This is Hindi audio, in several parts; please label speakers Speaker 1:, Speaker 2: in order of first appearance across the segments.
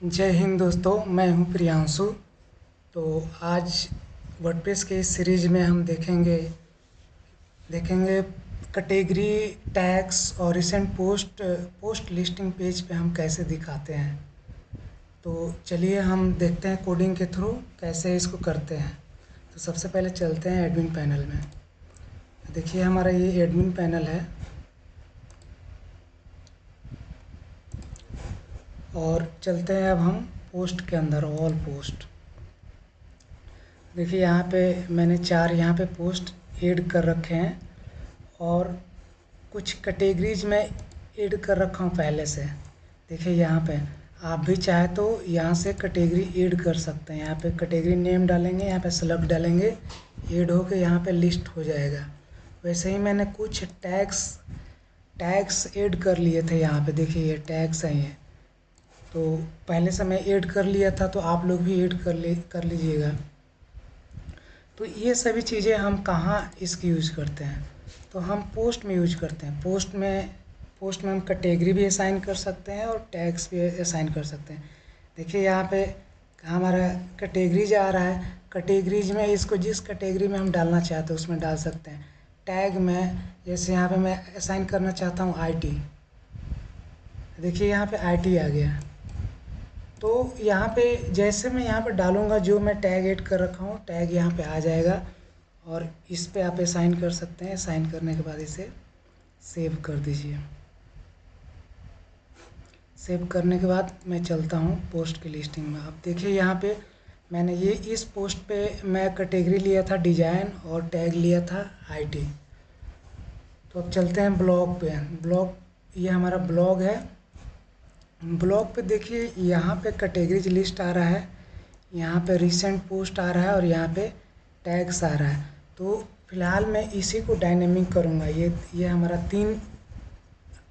Speaker 1: जय हिंद दोस्तों, मैं हूं प्रियांशु। तो आज वर्डप्रेस के इस सीरीज में हम देखेंगे कैटेगरी टैग्स और रिसेंट पोस्ट लिस्टिंग पेज पे हम कैसे दिखाते हैं। तो चलिए हम देखते हैं कोडिंग के थ्रू कैसे इसको करते हैं। तो सबसे पहले चलते हैं एडमिन पैनल में। देखिए हमारा ये एडमिन पैनल है और चलते हैं अब हम पोस्ट के अंदर, ऑल पोस्ट। देखिए यहाँ पे मैंने 4 यहाँ पे पोस्ट ऐड कर रखे हैं और कुछ कैटेगरीज में ऐड कर रखा हूँ पहले से। देखिए यहाँ पे आप भी चाहे तो यहाँ से कैटेगरी ऐड कर सकते हैं। यहाँ पे कैटेगरी नेम डालेंगे, यहाँ पे सेलेक्ट डालेंगे, ऐड होके यहाँ पे लिस्ट हो जाएगा। वैसे ही मैंने कुछ टैग्स ऐड कर लिए थे। यहाँ पे देखिए ये टैग्स हैं ये, तो पहले से मैं ऐड कर लिया था, तो आप लोग भी ऐड कर लीजिएगा। तो ये सभी चीज़ें हम कहाँ इसकी यूज करते हैं, तो हम पोस्ट में यूज करते हैं। पोस्ट में हम कैटेगरी भी असाइन कर सकते हैं और टैग्स भी असाइन कर सकते हैं। देखिए यहाँ पे हमारा कैटेगरीज आ रहा है। कैटेगरीज में इसको जिस कैटेगरी में हम डालना चाहते हैं उसमें डाल सकते हैं। टैग में जैसे यहाँ पे मैं असाइन करना चाहता हूँ आईटी। देखिए यहाँ पे आईटी आ गया। तो यहाँ पे जैसे मैं यहाँ पे डालूँगा, जो मैं टैग ऐड कर रखा हूँ टैग यहाँ पे आ जाएगा और इस पे आप असाइन कर सकते हैं। साइन करने के बाद इसे सेव कर दीजिए। सेव करने के बाद मैं चलता हूँ पोस्ट की लिस्टिंग में। अब देखिए यहाँ पे मैंने इस पोस्ट पे मैं कैटेगरी लिया था डिजाइन और टैग लिया था आईटी। तो अब चलते हैं ब्लॉग पे। ये हमारा ब्लॉग है। ब्लॉग पे देखिए यहाँ पे कैटेगरीज लिस्ट आ रहा है, यहाँ पे रिसेंट पोस्ट आ रहा है और यहाँ पे टैग्स आ रहा है। तो फिलहाल मैं इसी को डायनेमिक करूँगा। ये हमारा 3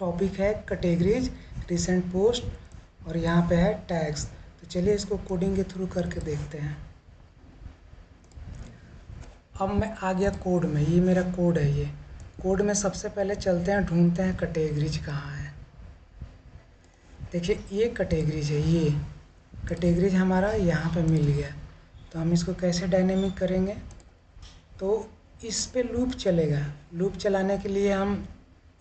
Speaker 1: टॉपिक है, कैटेगरीज, रिसेंट पोस्ट और यहाँ पे है टैग्स। तो चलिए इसको कोडिंग के थ्रू करके देखते हैं। अब मैं आ गया कोड में। ये मेरा कोड है। ये कोड में सबसे पहले चलते हैं, ढूंढते हैं कैटेगरीज कहाँ है। देखिए ये कैटेगरीज है। ये कैटेगरीज हमारा यहाँ पे मिल गया। तो हम इसको कैसे डायनेमिक करेंगे, तो इस पे लूप चलेगा। लूप चलाने के लिए हम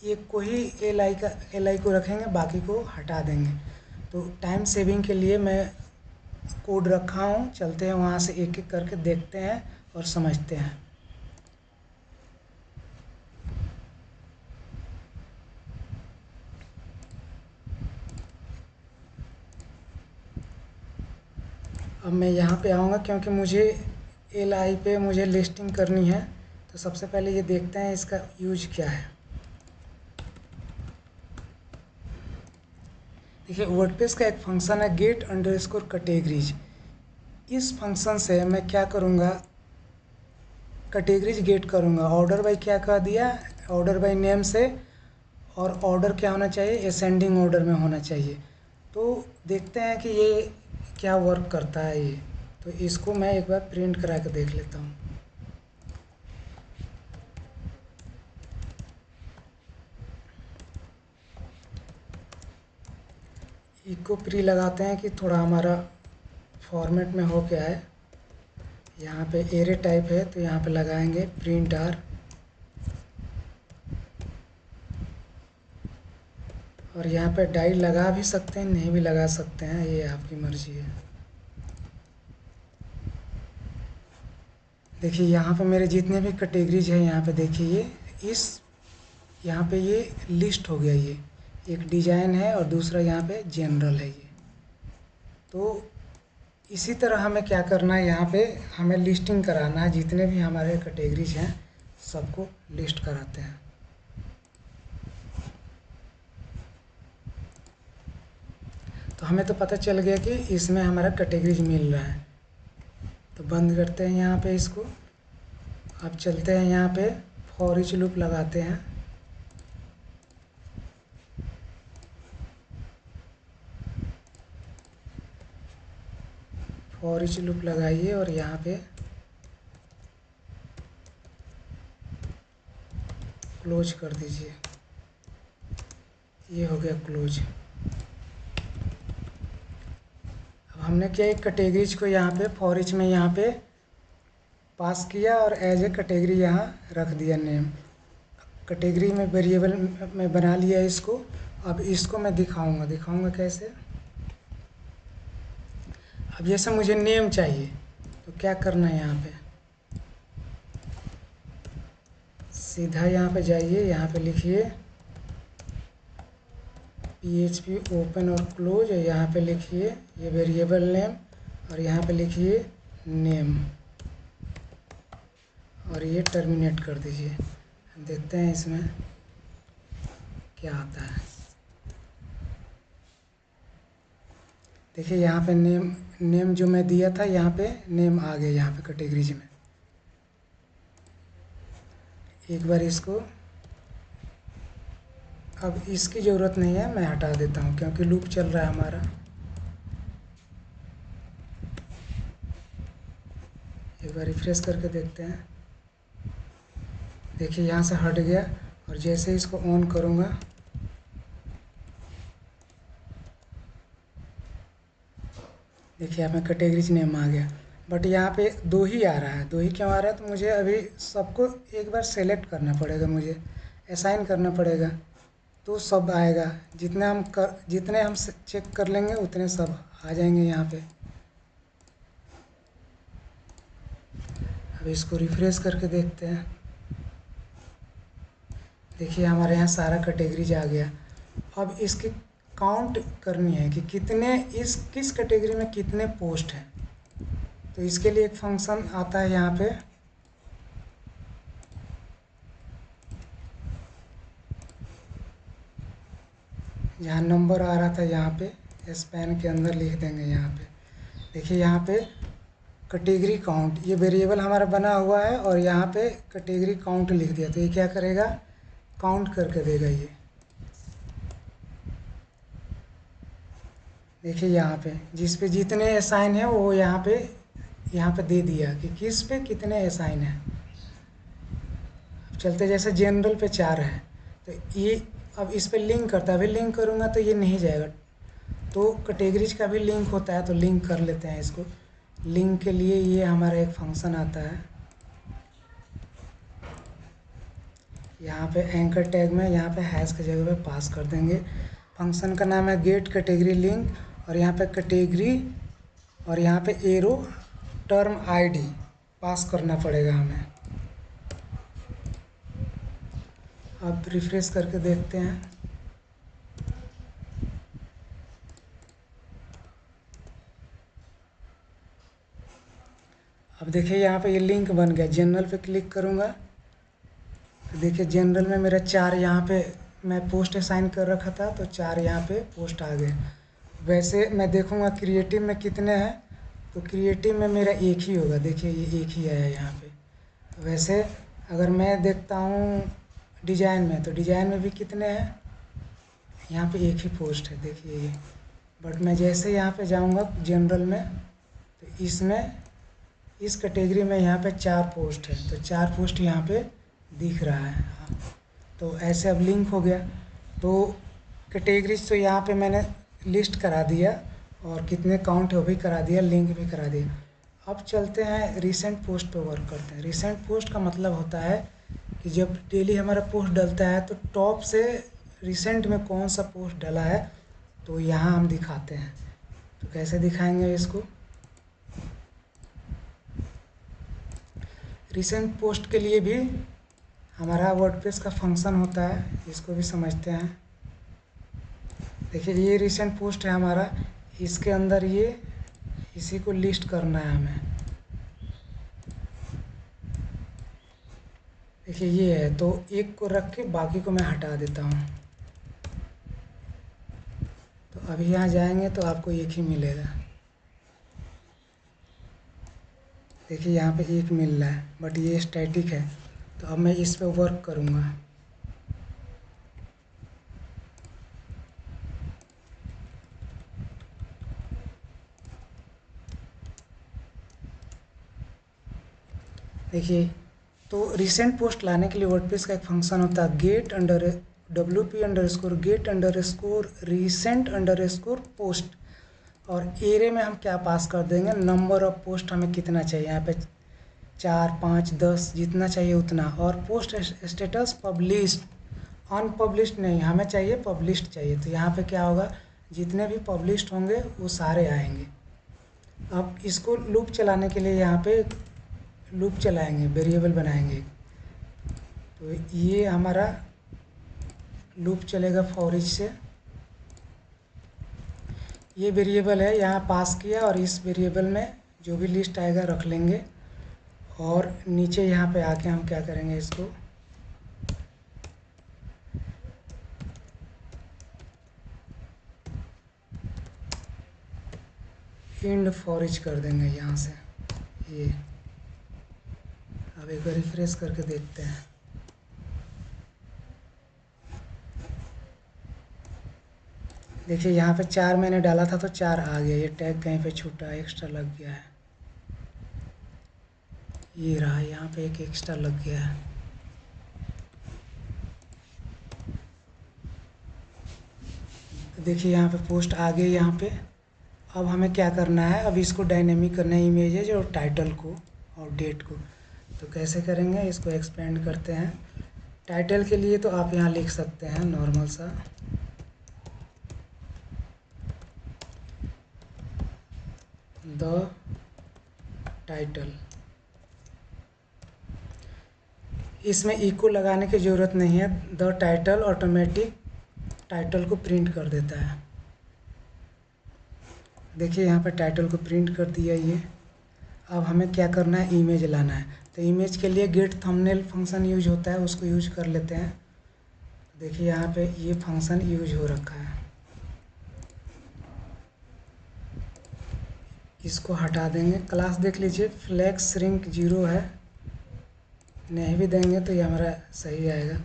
Speaker 1: एक को ही एल आई को रखेंगे, बाकी को हटा देंगे। तो टाइम सेविंग के लिए मैं कोड रखा हूँ। चलते हैं वहाँ से एक एक करके देखते हैं और समझते हैं। अब मैं यहाँ पे आऊँगा क्योंकि मुझे एल आई पे मुझे लिस्टिंग करनी है। तो सबसे पहले ये देखते हैं इसका यूज क्या है। देखिए वर्डप्रेस का एक फंक्शन है गेट अंडरस्कोर कैटेगरीज। इस फंक्शन से मैं क्या करूँगा, कैटेगरीज गेट करूँगा। ऑर्डर बाय क्या कह दिया, ऑर्डर बाय नेम से, और ऑर्डर क्या होना चाहिए, असेंडिंग ऑर्डर में होना चाहिए। तो देखते हैं कि ये क्या वर्क करता है ये। तो इसको मैं एक बार प्रिंट करा के देख लेता हूँ। इको प्री लगाते हैं कि थोड़ा हमारा फॉर्मेट में हो के आए। यहाँ पे एरे टाइप है तो यहाँ पे लगाएंगे प्रिंट आर, और यहाँ पे डाई लगा भी सकते हैं, नहीं भी लगा सकते हैं, ये आपकी मर्जी है। देखिए यहाँ पे मेरे जितने भी कैटेगरीज हैं यहाँ पे देखिए यहाँ पे ये लिस्ट हो गया। ये एक डिजाइन है और दूसरा यहाँ पे जनरल है। ये तो इसी तरह हमें क्या करना है, यहाँ पे हमें लिस्टिंग कराना है। जितने भी हमारे कैटेगरीज हैं सबको लिस्ट कराते हैं। तो हमें तो पता चल गया कि इसमें हमारा कैटेगरीज मिल रहा है। तो बंद करते हैं यहाँ पे इसको। अब चलते हैं यहाँ पे फॉर ईच लूप लगाते हैं। फॉर ईच लूप लगाइए और यहाँ पे क्लोज कर दीजिए। ये हो गया क्लोज। हमने क्या एक कैटेगरीज को यहाँ पे फॉर ईच में यहाँ पे पास किया और एज ए कैटेगरी यहाँ रख दिया नेम। कैटेगरी में वेरिएबल में बना लिया इसको। अब इसको मैं दिखाऊंगा कैसे। अब जैसे मुझे नेम चाहिए तो क्या करना है, यहाँ पे सीधा यहाँ पे जाइए, यहाँ पे लिखिए PHP ओपन और क्लोज, और यहाँ पे लिखिए ये वेरिएबल नेम, और यहाँ पे लिखिए नेम, और ये टर्मिनेट कर दीजिए। देखते हैं इसमें क्या आता है। देखिए यहाँ पे नेम जो मैं दिया था, यहाँ पे नेम आ गया यहाँ पे कैटेगरीज में। एक बार इसको, अब इसकी ज़रूरत नहीं है, मैं हटा देता हूँ क्योंकि लूप चल रहा है हमारा। एक बार रिफ्रेश करके देखते हैं। देखिए यहाँ से हट गया, और जैसे इसको ऑन करूँगा देखिए यहाँ पे कैटेगरीज नेम आ गया। बट यहाँ पे 2 ही आ रहा है। 2 ही क्यों आ रहा है, तो मुझे अभी सबको एक बार सेलेक्ट करना पड़ेगा, मुझे असाइन करना पड़ेगा, तो सब आएगा। जितने हम चेक कर लेंगे उतने सब आ जाएंगे यहाँ पे। अब इसको रिफ्रेश करके देखते हैं। देखिए हमारे यहाँ सारा कैटेगरीज आ गया। अब इसकी काउंट करनी है कि किस कैटेगरी में कितने पोस्ट हैं। तो इसके लिए एक फंक्शन आता है यहाँ पे, जहाँ नंबर आ रहा था यहाँ पे स्पैन के अंदर लिख देंगे यहाँ पे। देखिए यहाँ पे कैटेगरी काउंट, ये वेरिएबल हमारा बना हुआ है, और यहाँ पे कैटेगरी काउंट लिख दिया। तो ये क्या करेगा, काउंट करके देगा ये। देखिए यहाँ पे जिस पे जितने असाइन है वो यहाँ पे दे दिया कि किस पे कितने असाइन है। चलते जैसे जनरल पे 4 है, तो ये अब इस पे लिंक करता है। अभी लिंक करूँगा तो ये नहीं जाएगा। तो कैटेगरीज का भी लिंक होता है, तो लिंक कर लेते हैं इसको। लिंक के लिए ये हमारा एक फंक्शन आता है यहाँ पे एंकर टैग में, यहाँ पे हैश की जगह पे पास कर देंगे। फंक्शन का नाम है गेट कैटेगरी लिंक, और यहाँ पे कैटेगरी और यहाँ पे एरो टर्म आईडी पास करना पड़ेगा हमें। अब रिफ्रेश करके देखते हैं। अब देखिए यहाँ पे ये लिंक बन गया। जनरल पे क्लिक करूँगा तो देखिए जनरल में मेरा 4 यहाँ पे मैं पोस्ट असाइन कर रखा था, तो 4 यहाँ पे पोस्ट आ गए। वैसे मैं देखूँगा क्रिएटिव में कितने हैं, तो क्रिएटिव में मेरा 1 ही होगा। देखिए ये 1 ही आया यहाँ पे। वैसे अगर मैं देखता हूँ डिज़ाइन में, तो डिज़ाइन में भी कितने हैं, यहाँ पे 1 ही पोस्ट है। देखिए ये, बट मैं जैसे यहाँ पे जाऊँगा जनरल में, तो इसमें इस कैटेगरी में यहाँ पे 4 पोस्ट है, तो 4 पोस्ट यहाँ पे दिख रहा है। तो ऐसे अब लिंक हो गया। तो कैटेगरीज तो यहाँ पे मैंने लिस्ट करा दिया, और कितने काउंट है वो भी करा दिया, लिंक भी करा दिया। अब चलते हैं रिसेंट पोस्ट पे वर्क करते हैं। रिसेंट पोस्ट का मतलब होता है कि जब डेली हमारा पोस्ट डलता है, तो टॉप से रिसेंट में कौन सा पोस्ट डला है, तो यहाँ हम दिखाते हैं। तो कैसे दिखाएंगे इसको, रिसेंट पोस्ट के लिए भी हमारा वर्डप्रेस का फंक्शन होता है, इसको भी समझते हैं। देखिए ये रिसेंट पोस्ट है हमारा, इसके अंदर ये इसी को लिस्ट करना है हमें। देखिए ये है, तो एक को रख के बाकी को मैं हटा देता हूँ। तो अभी यहाँ जाएंगे तो आपको 1 ही मिलेगा। देखिए यहाँ पे 1 मिल रहा है, बट ये स्टैटिक है। तो अब मैं इस पे वर्क करूँगा। देखिए, तो रिसेंट पोस्ट लाने के लिए वर्डप्रेस का एक फंक्शन होता है get under WP underscore get underscore recent underscore post. और एरे में हम क्या पास कर देंगे, नंबर ऑफ पोस्ट हमें कितना चाहिए, यहाँ पे 4, 5, 10 जितना चाहिए उतना। और पोस्ट स्टेटस पब्लिश्ड, अनपब्लिश्ड नहीं, हमें चाहिए पब्लिश्ड चाहिए। तो यहाँ पे क्या होगा, जितने भी पब्लिश्ड होंगे वो सारे आएंगे। अब इसको लूप चलाने के लिए यहाँ पे लूप चलाएंगे, वेरिएबल बनाएंगे। तो ये हमारा लूप चलेगा फॉर ईच से। ये वेरिएबल है, यहाँ पास किया और इस वेरिएबल में जो भी लिस्ट आएगा रख लेंगे। और नीचे यहाँ पे आके हम क्या करेंगे, इसको इंड फॉर ईच कर देंगे यहाँ से। ये अब एक बार रिफ्रेश करके देखते हैं। देखिए यहाँ पे 4 मैंने डाला था तो 4 आ गया। ये टैग कहीं पे छूटा, एक्स्ट्रा लग गया है, ये रहा, यहाँ पे एक एक्स्ट्रा लग गया है। देखिए यहाँ पे पोस्ट आ गई यहाँ पे। अब हमें क्या करना है, अब इसको डायनेमिक करना है, इमेजेज और टाइटल को और डेट को। तो कैसे करेंगे, इसको एक्सपेंड करते हैं। टाइटल के लिए तो आप यहाँ लिख सकते हैं नॉर्मल सा, द टाइटल। इसमें इको लगाने की ज़रूरत नहीं है, द टाइटल ऑटोमेटिक टाइटल को प्रिंट कर देता है। देखिए यहाँ पे टाइटल को प्रिंट कर दिया ये। अब हमें क्या करना है, इमेज लाना है। तो इमेज के लिए गेट थंबनेल फंक्शन यूज होता है, उसको यूज कर लेते हैं। देखिए यहाँ पे ये फंक्शन यूज हो रखा है, इसको हटा देंगे। क्लास देख लीजिए, फ्लेक्स श्रिंक 0 है, नहीं भी देंगे तो ये हमारा सही आएगा।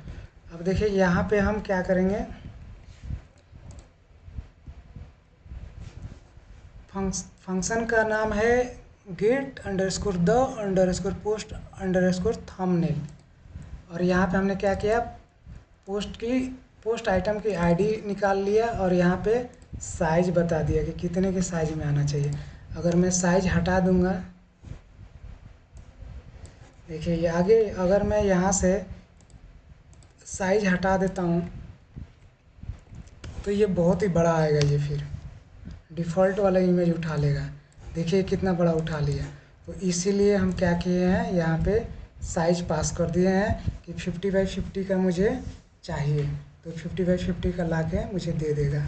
Speaker 1: अब देखिए यहाँ पे हम क्या करेंगे, फंक्शन का नाम है get underscore the underscore post underscore thumbnail. और यहाँ पे हमने क्या किया, पोस्ट आइटम की आईडी निकाल लिया और यहाँ पे साइज बता दिया कि कितने के साइज में आना चाहिए। अगर मैं साइज हटा दूंगा, देखिए ये आगे, अगर मैं यहाँ से साइज हटा देता हूँ तो ये बहुत ही बड़ा आएगा, ये फिर डिफ़ॉल्ट वाला इमेज उठा लेगा। देखिए कितना बड़ा उठा लिया। तो इसीलिए हम क्या किए हैं, यहाँ पे साइज पास कर दिए हैं कि 50x50 का मुझे चाहिए। तो 50x50 का ला के मुझे दे देगा।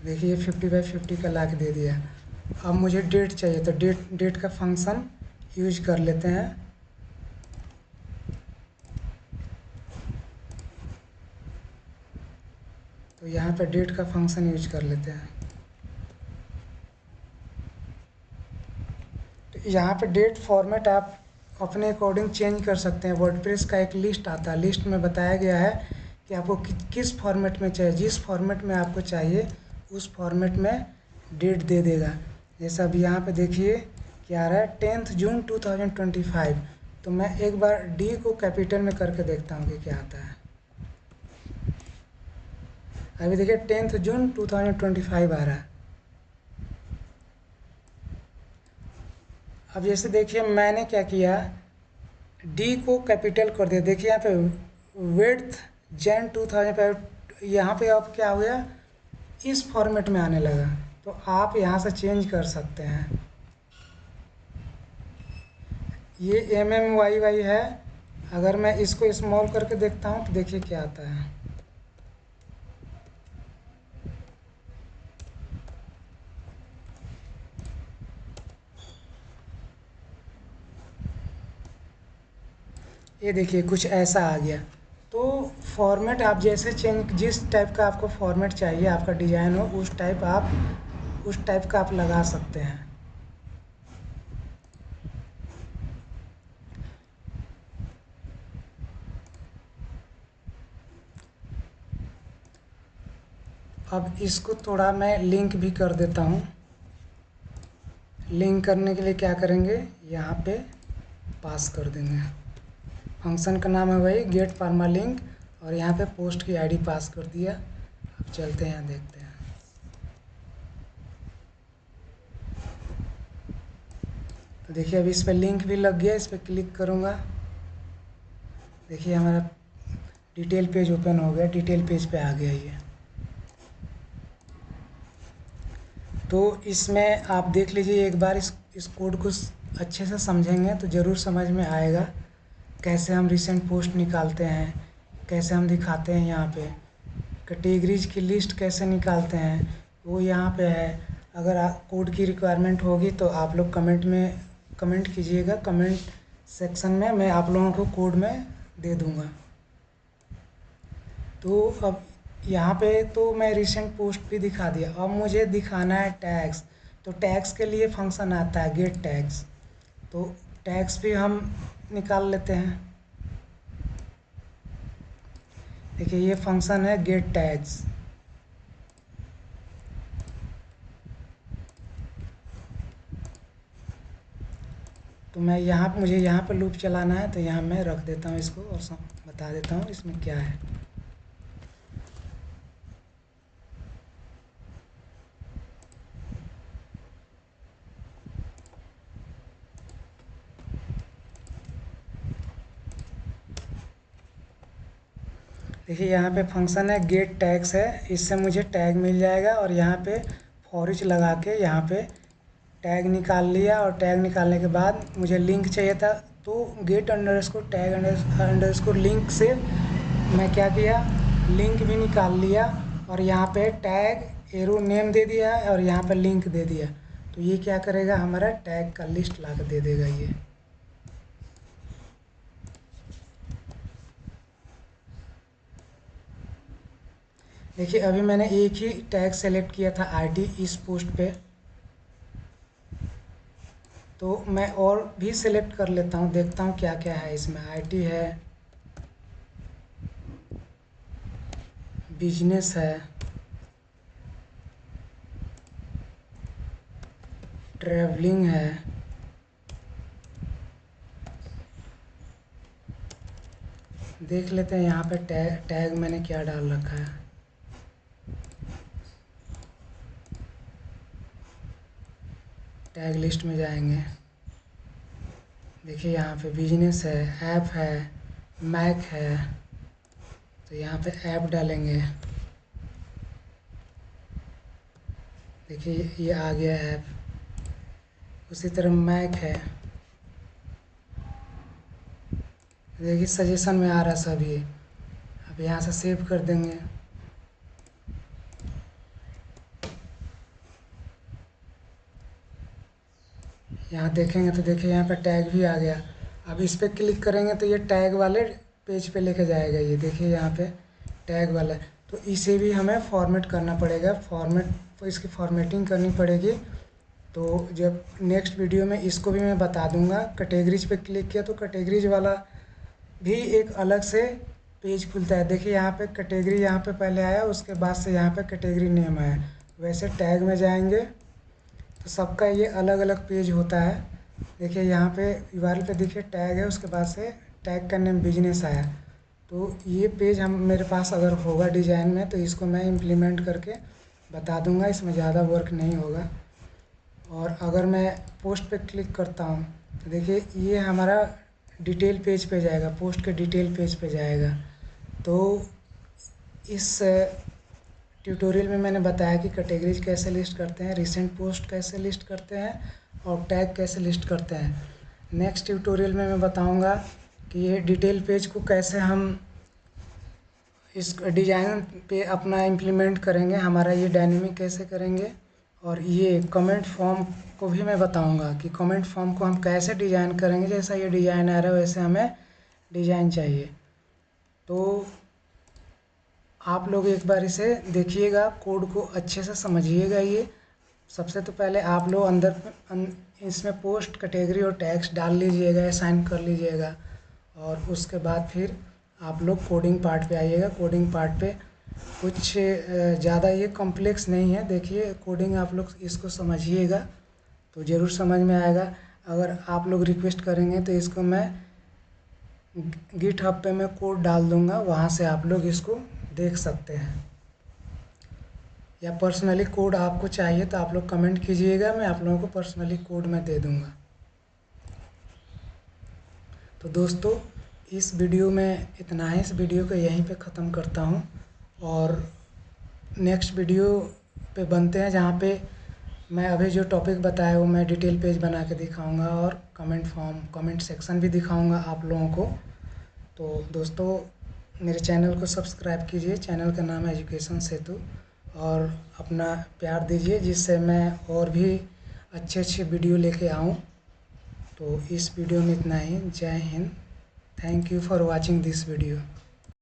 Speaker 1: देखिए 50x50 का ला के दे दिया। अब मुझे डेट चाहिए, तो डेट का फंक्शन यूज कर लेते हैं। तो यहाँ पे डेट का फंक्शन यूज कर लेते हैं। तो यहाँ पे डेट फॉर्मेट आप अपने अकॉर्डिंग चेंज कर सकते हैं। वर्डप्रेस का एक लिस्ट आता है, लिस्ट में बताया गया है कि आपको किस फॉर्मेट में चाहिए। जिस फॉर्मेट में आपको चाहिए उस फॉर्मेट में डेट दे देगा। जैसा अभी यहाँ पे देखिए क्या आ रहा है, 10 जून 2025। तो मैं एक बार डी को कैपिटल में करके देखता हूँ कि क्या आता है। अभी देखिए 10 जून 2025 आ रहा है। अब जैसे देखिए मैंने क्या किया, डी को कैपिटल कर दिया। देखिए यहाँ पे विड्थ जैन 2005, यहाँ पे अब क्या हो गया, इस फॉर्मेट में आने लगा। तो आप यहाँ से चेंज कर सकते हैं। ये MMYY है। अगर मैं इसको स्मॉल करके देखता हूँ तो देखिए क्या आता है। ये देखिए कुछ ऐसा आ गया। तो फॉर्मेट आप जैसे चेंज, जिस टाइप का आपको फॉर्मेट चाहिए, आपका डिज़ाइन हो उस टाइप का आप लगा सकते हैं। अब इसको थोड़ा मैं लिंक भी कर देता हूँ। लिंक करने के लिए क्या करेंगे, यहाँ पे पास कर देंगे। फंक्शन का नाम है वही गेट परमालिंक, और यहाँ पे पोस्ट की आईडी पास कर दिया। अब चलते हैं देखते हैं। तो देखिए अभी इस पर लिंक भी लग गया, इस पर क्लिक करूँगा। देखिए हमारा डिटेल पेज ओपन हो गया, डिटेल पेज पे आ गया ये। तो इसमें आप देख लीजिए एक बार, इस कोड को अच्छे से समझेंगे तो ज़रूर समझ में आएगा कैसे हम रिसेंट पोस्ट निकालते हैं, कैसे हम दिखाते हैं। यहाँ पे कैटेगरीज की लिस्ट कैसे निकालते हैं वो यहाँ पे है। अगर आप कोड की रिक्वायरमेंट होगी तो आप लोग कमेंट कीजिएगा, कमेंट सेक्शन में मैं आप लोगों को कोड में दे दूँगा। तो अब यहाँ पे तो मैं रिसेंट पोस्ट भी दिखा दिया। अब मुझे दिखाना है टैग्स। तो टैग्स के लिए फंक्शन आता है गेट टैग्स, तो टैग्स भी हम निकाल लेते हैं। देखिए ये फंक्शन है गेट टैग्स। तो मुझे यहाँ पर लूप चलाना है, तो यहाँ मैं रख देता हूँ इसको और बता देता हूँ इसमें क्या है। देखिए यहाँ पे फंक्शन है गेट टैग्स है, इससे मुझे टैग मिल जाएगा। और यहाँ पे फॉर ईच लगा के यहाँ पे टैग निकाल लिया। और टैग निकालने के बाद मुझे लिंक चाहिए था, तो get underscore tag underscore link से मैं क्या किया, लिंक भी निकाल लिया। और यहाँ पे टैग एरो नेम दे दिया और यहाँ पे लिंक दे दिया। तो ये क्या करेगा, हमारा टैग का लिस्ट ला कर दे देगा ये। देखिए अभी मैंने एक ही टैग सेलेक्ट किया था आईडी इस पोस्ट पे, तो मैं और भी सिलेक्ट कर लेता हूँ, देखता हूँ क्या क्या है इसमें। आईटी है, बिजनेस है, ट्रैवलिंग है, देख लेते हैं यहाँ पे टैग मैंने क्या डाल रखा है। टैग लिस्ट में जाएंगे, देखिए यहाँ पे बिजनेस है, ऐप है, मैक है, तो यहाँ पे ऐप डालेंगे। देखिए ये आ गया ऐप। उसी तरह मैक है, देखिए सजेशन में आ रहा सभी। अब यहाँ से सेव कर देंगे। यहाँ देखेंगे तो देखिए यहाँ पे टैग भी आ गया। अब इस पर क्लिक करेंगे तो ये टैग वाले पेज पे लेके जाएगा। ये देखिए यहाँ पे टैग वाला, तो इसे भी हमें फॉर्मेट करना पड़ेगा। तो इसकी फॉर्मेटिंग करनी पड़ेगी। तो जब नेक्स्ट वीडियो में इसको भी मैं बता दूंगा। कैटेगरीज पे क्लिक किया तो कैटेगरीज वाला भी एक अलग से पेज खुलता है। देखिए यहाँ पे कैटेगरी यहाँ पे पहले आया, उसके बाद से यहाँ पे कैटेगरी नेम आया। वैसे टैग में जाएंगे तो सबका ये अलग अलग पेज होता है। देखिए यहाँ पे यूआरएल पे देखिए टैग है, उसके बाद से टैग का नेम बिजनेस आया। तो ये पेज मेरे पास अगर होगा डिज़ाइन में तो इसको मैं इम्प्लीमेंट करके बता दूंगा, इसमें ज़्यादा वर्क नहीं होगा। और अगर मैं पोस्ट पे क्लिक करता हूँ तो देखिए ये हमारा डिटेल पेज पे जाएगा, पोस्ट के डिटेल पेज पे जाएगा। तो इस ट्यूटोरियल में मैंने बताया कि कैटेगरीज कैसे लिस्ट करते हैं, रिसेंट पोस्ट कैसे लिस्ट करते हैं और टैग कैसे लिस्ट करते हैं। नेक्स्ट ट्यूटोरियल में मैं बताऊंगा कि ये डिटेल पेज को कैसे हम इस डिज़ाइन पे अपना इम्प्लीमेंट करेंगे, हमारा ये डायनेमिक कैसे करेंगे। और ये कमेंट फॉर्म को भी मैं बताऊंगा कि कमेंट फॉर्म को हम कैसे डिज़ाइन करेंगे। जैसा ये डिज़ाइन आ रहा है वैसे हमें डिज़ाइन चाहिए। तो आप लोग एक बार इसे देखिएगा, कोड को अच्छे से समझिएगा। ये सबसे तो पहले आप लोग इसमें पोस्ट कैटेगरी और टैग्स डाल लीजिएगा, असाइन कर लीजिएगा। और उसके बाद फिर आप लोग कोडिंग पार्ट पे आइएगा। कोडिंग पार्ट पे कुछ ज़्यादा ये कॉम्प्लेक्स नहीं है। देखिए कोडिंग आप लोग इसको समझिएगा तो ज़रूर समझ में आएगा। अगर आप लोग रिक्वेस्ट करेंगे तो इसको मैं गिटहब पे मैं कोड डाल दूँगा, वहाँ से आप लोग इसको देख सकते हैं। या पर्सनली कोड आपको चाहिए तो आप लोग कमेंट कीजिएगा, मैं आप लोगों को पर्सनली कोड मैं दे दूँगा। तो दोस्तों इस वीडियो में इतना ही, इस वीडियो को यहीं पे ख़त्म करता हूँ और नेक्स्ट वीडियो पे बनते हैं, जहाँ पे मैं अभी जो टॉपिक बताया वो मैं डिटेल पेज बना के दिखाऊंगा और कमेंट सेक्शन भी दिखाऊंगा आप लोगों को। तो दोस्तों मेरे चैनल को सब्सक्राइब कीजिए, चैनल का नाम है एजुकेशन सेतु, और अपना प्यार दीजिए जिससे मैं और भी अच्छे अच्छे वीडियो लेके आऊँ। तो इस वीडियो में इतना ही। जय Hind. Thank you for watching this video.